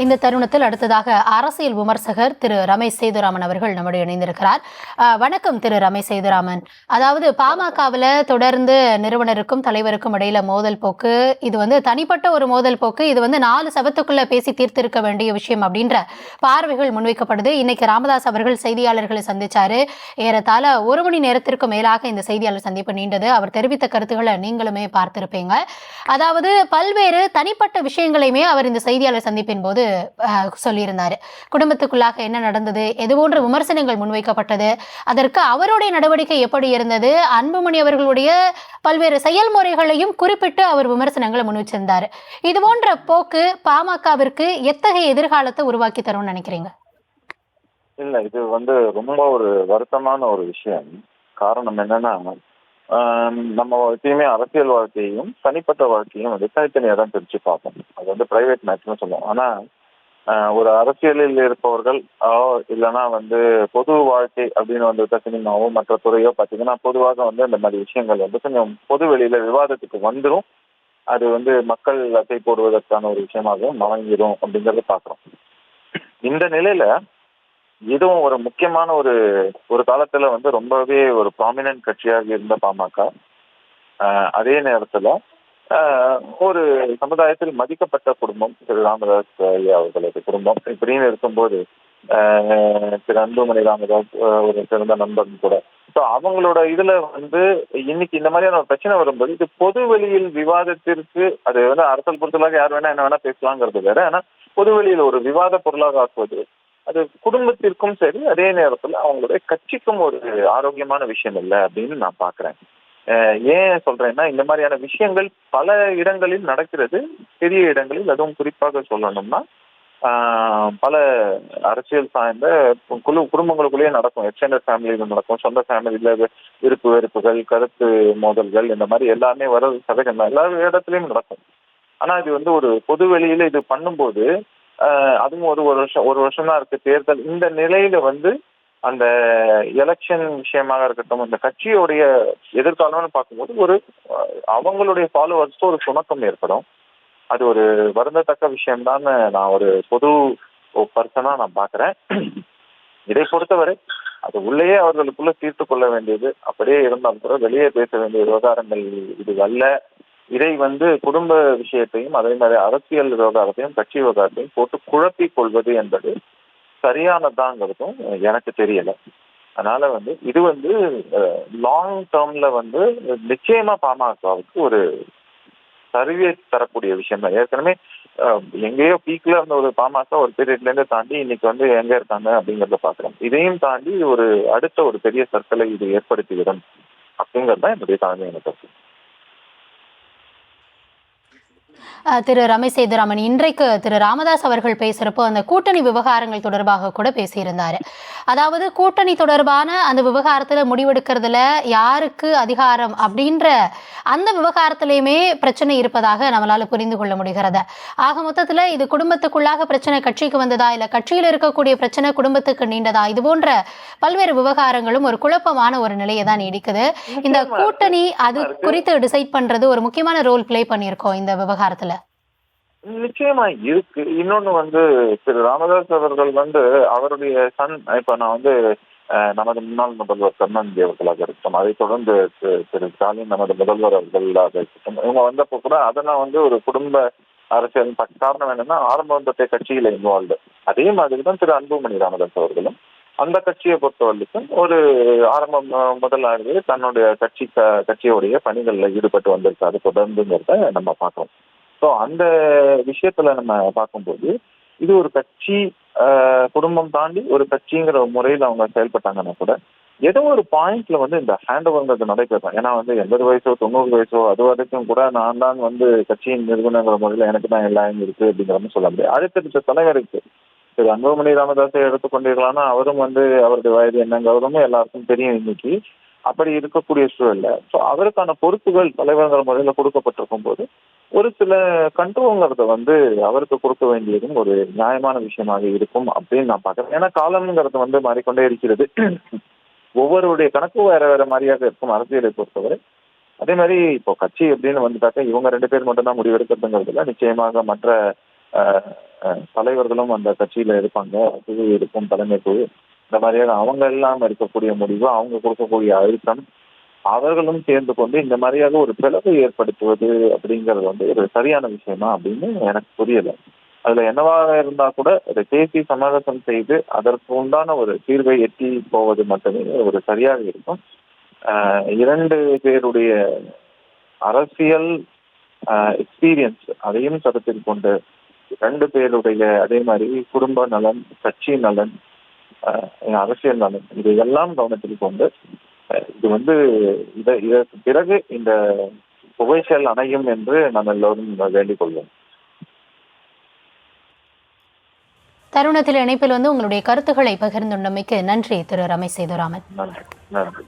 இந்த தருணத்தில் அடுத்ததாக அரசியல் விமர்சகர் திரு ரமேஷ் சேதுராமன் அவர்கள் நம்முடைய இணைந்திருக்கிறார். வணக்கம் திரு ரமேஷ் சேதுராமன். அதாவது பாமகவில் தொடர்ந்து நிறுவனருக்கும் தலைவருக்கும் இடையில மோதல் போக்கு, இது தனிப்பட்ட ஒரு மோதல் போக்கு, இது 4 சபத்துக்குள்ள பேசி தீர்த்திருக்க வேண்டிய விஷயம் அப்படின்ற பார்வைகள் முன்வைக்கப்படுது. இன்னைக்கு ராமதாஸ் அவர்கள் செய்தியாளர்களை சந்திச்சாரு. ஏறத்தாழ 1 மணி நேரத்திற்கு மேலாக இந்த செய்தியாளர் சந்திப்பு நீண்டது. அவர் தெரிவித்த கருத்துக்களை நீங்களுமே பார்த்திருப்பீங்க. அதாவது பல்வேறு தனிப்பட்ட விஷயங்களையுமே அவர் இந்த செய்தியாளர் சந்திப்பின் போது சொல்லியிருந்தாரு. குடும்பத்துக்குள்ளாக என்ன நடந்தது, எது போன்ற விமர்சனங்கள் முன்வைக்கப்பட்டது, அதற்கு அவருடைய நடவடிக்கை எப்படி இருந்தது, அன்புமணி அவர்களுடைய பல்வேறு செயல்முறைகளையும் குறிப்பிட்டு அவர் விமர்சனங்களை முன்வச்சிருந்தாரு. இது போன்ற போக்கு பாமகவிற்கு எத்தகைய எதிர்காலத்தை உருவாக்கி தரும்னு நினைக்கிறீங்க? இல்ல, இது ரொம்ப ஒரு வருத்தமான ஒரு விஷயம். காரணம் என்னன்னா, நம்ம எப்பயுமே அரசியல் வாழ்க்கையையும் தனிப்பட்ட வாழ்க்கையும் தனித்தனியா தான் பிரிச்சு பார்ப்போம். அது பிரைவேட் மேட்ச்னு சொல்லுவோம். ஆனா ஒரு அரசியலில் இருப்பவர்கள் இல்லைன்னா பொது வாழ்க்கை அப்படின்னு சினிமாவோ மற்ற துறையோ பார்த்தீங்கன்னா பொதுவாக இந்த மாதிரி விஷயங்கள் கொஞ்சம் பொது வெளியில விவாதத்துக்கு வந்துடும். அது மக்கள் அசை போடுவதற்கான ஒரு விஷயமாகவும் வழங்கிடும் அப்படிங்கறத பாக்குறோம். இந்த நிலையில இதுவும் ஒரு முக்கியமான ஒரு காலத்துல ரொம்பவே ஒரு ப்ராமினன்ட் கட்சியாக இருந்த பாமக, அதே நேரத்துல ஒரு சமுதாயத்தில் மதிக்கப்பட்ட குடும்பம் திரு ராமதாஸ் ஐயா அவர்களது குடும்பம் இப்படின்னு இருக்கும்போது திரு அன்புமணி ராமதாஸ் ஒரு சிறந்த நண்பன் கூட. ஸோ அவங்களோட இதுல இன்னைக்கு இந்த மாதிரியான ஒரு பிரச்சனை வரும்போது இது பொது வெளியில் விவாதத்திற்கு அது அரசியல் பொறுத்தலாக யார் வேணா என்ன வேணா பேசலாங்கிறது வேற. ஆனா பொது வெளியில் ஒரு விவாத பொருளாக ஆக்குவது அது குடும்பத்திற்கும் சரி, அதே நேரத்துல அவங்களுடைய கட்சிக்கும் ஒரு ஆரோக்கியமான விஷயம் இல்லை அப்படின்னு நான் பாக்குறேன். ஏன் சொல்றேன்னா, இந்த மாதிரியான விஷயங்கள் பல இடங்களில் நடக்கிறது. பெரிய இடங்களில், அதுவும் குறிப்பாக சொல்லணும்னா பல அரசியல் சார்ந்த குடும்பங்களுக்குள்ளேயே நடக்கும். எக்ஸ்டெண்டட் ஃபேமிலியில நடக்கும், சொந்த ஃபேமிலியில விருப்பு வெறுப்புகள், கருத்து மோதல்கள், இந்த மாதிரி எல்லாமே வர சதகம் தான், எல்லா இடத்துலயும் நடக்கும். ஆனா இது ஒரு பொது வெளியில இது பண்ணும்போது அதுவும் ஒரு வருஷம் தான் இருக்கு தேர்தல். இந்த நிலையில அந்த எலெக்ஷன் விஷயமாக இருக்கட்டும், இந்த கட்சியோடைய எதிர்காலம்னு பார்க்கும்போது அவங்களுடைய ஃபாலோவர்ஸ்க்கு ஒரு சுணக்கம் ஏற்படும். அது ஒரு வருந்தத்தக்க விஷயம்தான் நான் ஒரு பொது பர்சனா நான் பாக்குறேன். இதை பொறுத்தவரை அது உள்ளேயே அவர்களுக்குள்ள தீர்த்து கொள்ள வேண்டியது, அப்படியே இருந்தாலும் கூட வெளியே பேச வேண்டிய விவகாரங்கள் இது அல்ல. இதை குடும்ப விஷயத்தையும் அதே மாதிரி அரசியல் விவகாரத்தையும் கட்சி விவகாரத்தையும் போட்டு குழப்பிக் கொள்வது என்பது சரியானதாங்கிறதும் எனக்கு தெரியல. அதனால இது லாங் டேர்ம்ல நிச்சயமா பாமகவுக்கு ஒரு சரிவை தரக்கூடிய விஷயம் தான். ஏற்கனவே எங்கேயோ பீக்ல இருந்த ஒரு பாமக ஒரு பீரியட்ல இருந்து தாண்டி இன்னைக்கு எங்க இருக்காங்க அப்படிங்கறத பாக்குறோம். இதையும் தாண்டி அடுத்த ஒரு பெரிய சர்க்கிளை இது ஏற்படுத்திவிடும் அப்படிங்கிறது தான் என்னுடைய தலைமையான கருத்து. திரு ரமேஷ் சேதுராமன், இன்றைக்கு திரு ராமதாஸ் அவர்கள் பேசுறப்போ அந்த கூட்டணி விவகாரங்கள் தொடர்பாக கூட பேசியிருந்தாரு. அதாவது கூட்டணி தொடர்பான அந்த விவகாரத்துல முடிவெடுக்கிறதுல யாருக்கு அதிகாரம் அப்படின்ற அந்த விவகாரத்திலையுமே பிரச்சனை இருப்பதாக நம்மளால புரிந்து கொள்ள முடிகிறது. ஆக மொத்தத்துல இது குடும்பத்துக்குள்ளாக பிரச்சனை கட்சிக்கு வந்ததா, இல்ல கட்சியில இருக்கக்கூடிய பிரச்சனை குடும்பத்துக்கு நீண்டதா, இது போன்ற பல்வேறு விவகாரங்களும் ஒரு குழப்பமான ஒரு நிலையை தான் நீடிக்குது. இந்த கூட்டணி அது குறித்து டிசைட் பண்றது ஒரு முக்கியமான ரோல் பிளே பண்ணியிருக்கோம் இந்த விவகாரத்துல. நிச்சயமா இருக்கு. இன்னொன்னு திரு ராமதாஸ் அவர்கள் அவருடைய சன், இப்ப நான் நமது முன்னாள் முதல்வர் கருணாநிதி அவர்களாக இருக்கட்டும், அதை தொடர்ந்து திரு ஸ்டாலின் நமது முதல்வர் அவர்களாக இருக்கட்டும், இவங்க வந்தப்போ கூட அதெல்லாம் ஒரு குடும்ப அரசியல் காரணம் என்னன்னா ஆரம்பத்தை கட்சியில இன்வால்வ்டு. அதே மாதிரிதான் திரு அன்புமணி ராமதாஸ் அவர்களும் அந்த கட்சியை பொறுத்தவரைக்கும் ஒரு ஆரம்பம் முதலாகவே தன்னுடைய கட்சியோடைய பணிகள்ல ஈடுபட்டு வந்திருக்காரு தொடர்ந்துங்கிறத நம்ம பார்க்கிறோம். ஸோ அந்த விஷயத்துல நம்ம பார்க்கும்போது இது ஒரு கட்சி குடும்பம் தாண்டி ஒரு கட்சிங்கிற முறையில் அவங்க செயல்பட்டாங்கன்னா கூட ஏதோ ஒரு பாயிண்ட்ல இந்த ஹேண்ட் ஓவர்ங்கிறது நடைபெறும். ஏன்னா 80 வயசோ 90 வயசோ அது வரைக்கும் கூட நான் தான் கட்சியின் நிறுவனங்கிற முறையில் எனக்கு தான் எல்லாம் இருக்கு அப்படிங்கிற மாதிரி சொல்ல முடியாது. அடுத்தடுத்த தலைவருக்கு திரு அன்புமணி ராமதாஸை எடுத்துக்கொண்டீர்களானா அவரும் அவருடைய வயது என்னங்கிறதும் எல்லாருக்கும் தெரியும் இன்னைக்கு. அப்படி இருக்கக்கூடிய சூழல்ல ஸோ அவருக்கான பொறுப்புகள் தலைவர்கிற முறையில கொடுக்கப்பட்டிருக்கும் போது ஒரு சில கண்ட்ரோல்ங்கிறத அவருக்கு கொடுக்க வேண்டியதும் ஒரு நியாயமான விஷயமாக இருக்கும் அப்படின்னு நான் பாக்குறேன். ஏன்னா காலம்ங்கிறது மாறிக்கொண்டே இருக்கிறது. ஒவ்வொருடைய கணக்கு வேற வேற மாதிரியாக இருக்கும் அரசியலை பொறுத்தவரை. அதே மாதிரி இப்போ கட்சி எப்படின்னு வந்துட்டாக்க இவங்க 2 பேர் மட்டும் தான் முடிவெடுக்கிறதுங்கிறதுல நிச்சயமாக மற்ற தலைவர்களும் அந்த கட்சியில இருப்பாங்க, குழு இருக்கும், தலைமை குழு. இந்த மாதிரியான அவங்க இல்லாம இருக்கக்கூடிய முடிவு, அவங்க கொடுக்கக்கூடிய அழுத்தம், அவர்களும் சேர்ந்து கொண்டு இந்த மாதிரியாக ஒரு பிளவு ஏற்படுத்துவது அப்படிங்கிறது வந்து ஒரு சரியான விஷயமா அப்படின்னு எனக்கு புரியல. அதுல என்னவாக இருந்தா கூட அதை பேசி சமரசம் செய்து அதற்கு உண்டான ஒரு தீர்வை எட்டி போவது மட்டுமே ஒரு சரியாக இருக்கும். இரண்டு பேருடைய அரசியல் எக்ஸ்பீரியன்ஸ் அதையும் கருத்தில் கொண்டு, ரெண்டு பேருடைய அதே மாதிரி குடும்ப நலன், கட்சி நலன், அரசியல் நலன் இதையெல்லாம் கவனத்தில் கொண்டு இது வந்து இதற்கு பிறகு இந்த புகைச்சல் அணையும் என்று நாம் எல்லோரும் வேண்டிக் கொள்வோம். தருணத்தில் இணைப்பில் உங்களுடைய கருத்துக்களை பகிர்ந்துள்ளமைக்கு நன்றி திரு ரமேஷ் சேதுராமன். நன்றி. நன்றி.